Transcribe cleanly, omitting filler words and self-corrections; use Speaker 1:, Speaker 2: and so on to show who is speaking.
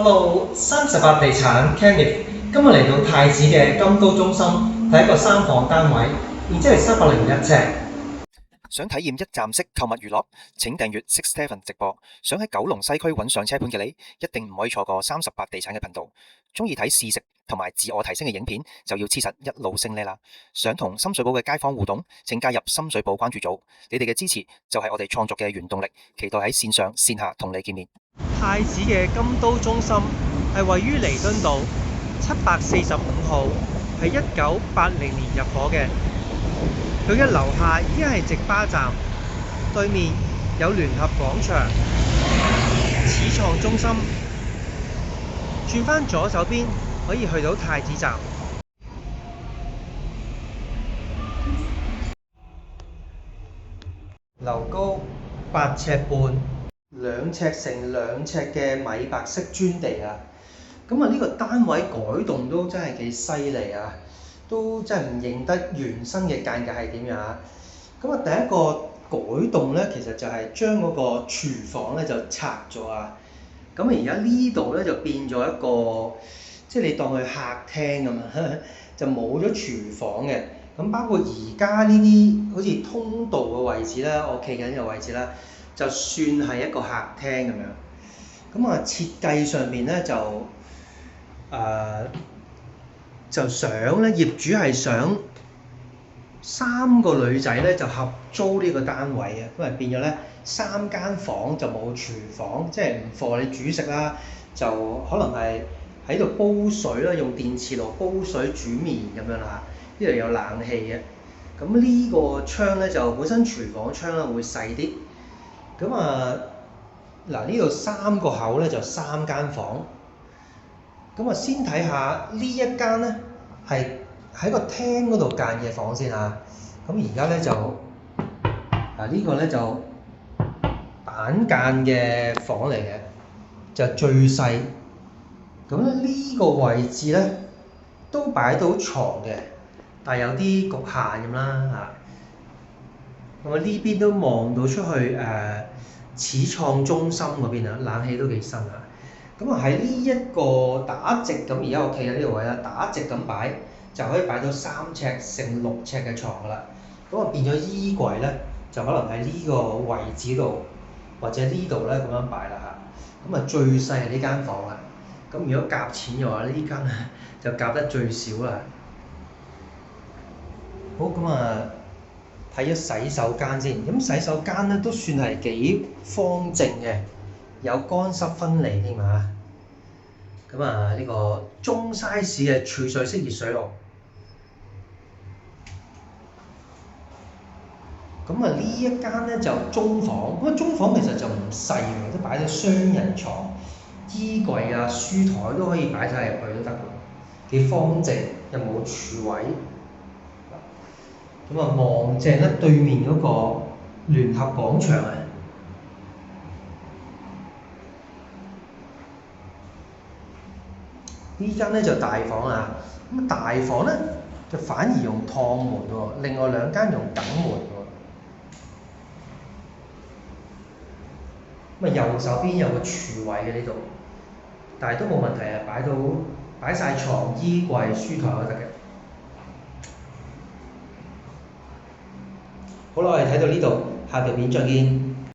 Speaker 1: Hello，38地產 Kenneth，今日嚟到太子嘅金都中心睇一個三房單位，面積係301尺。
Speaker 2: 想體驗一站式購物娛樂，請訂閱 Six7 直播。想喺九龍西區揾上車盤嘅你，一定唔可以錯過38地產嘅頻道。鍾意睇試食同埋自我提升嘅影片，就要黐實一路升呢啦。想同深水埗嘅街坊互動，請加入深水埗關注組。你哋嘅支持就係我哋創作嘅原動力。期待喺線上線下同你見面。
Speaker 1: 太子嘅金都中心係位於彌敦道745號，係1980年入伙嘅。佢嘅樓下已經係直巴站，對面有聯合廣場、始創中心。轉返左手邊可以去到太子站。樓高8尺半，2尺乘2尺嘅米白色磚地啊！咁啊，呢個單位改動都真係幾犀利啊！都真係唔認得原生嘅間隔係點樣啊！咁啊，第一個改動咧，其實就係將嗰個廚房咧就拆咗啊！咁而家呢度咧就變咗一個，即係你當佢客廳咁啊，就冇咗廚房嘅。咁包括而家呢啲好似通道嘅位置啦，我企緊嘅位置啦，就算係一個客廳咁樣。咁啊，設計上面咧就想咧，業主係想3個女仔咧就合租呢個單位啊，因為變咗咧3間房就冇廚房，即係唔課你煮食啦，就可能係喺度煲水啦，用電磁爐煲水煮麵咁樣啦。呢度有冷氣嘅，咁呢個窗咧就本身廚房窗咧會細啲。咁啊嗱，呢度3個口咧就3間房。咁啊，先睇下呢一間咧係喺個廳嗰度間嘅房先啊。咁而家咧就呢個咧就板間嘅房嚟嘅，就最細。咁咧呢個位置咧都擺到床嘅，但係有啲局限咁啦嚇。咁啊呢邊都望到出去始創中心嗰邊啊，冷氣都幾新啊。咁啊喺呢一個打直咁，而家我企喺呢個位啦，打直咁擺就可以擺到3尺乘6尺嘅床噶啦。咁啊變咗衣櫃咧，就可能喺呢個位置度或者呢度咧咁樣擺啦嚇。咁啊最細係呢間房啦。咁如果夾錢嘅話，呢間咧就夾得最少啦。好，咁啊睇咗洗手間先。咁洗手間咧都算係幾方正嘅，有乾濕分離添啊。咁啊呢個中 size 嘅儲水式熱水爐。咁啊呢一間咧就中房，咁啊中房其實就唔細嘅，都擺咗雙人床、衣櫃啊、書台都可以擺晒入去都得嘅，幾方正又冇柱位。咁啊望正咧對面嗰個聯合廣場啊。呢間咧就大房啊，咁大房咧就反而用趟門喎，另外2間用梗門喎。咁啊右手邊有個廚位嘅呢度，但係都冇問題啊，擺晒床、衣櫃、書台都得嘅。好啦，我哋睇到呢度，下條片再見。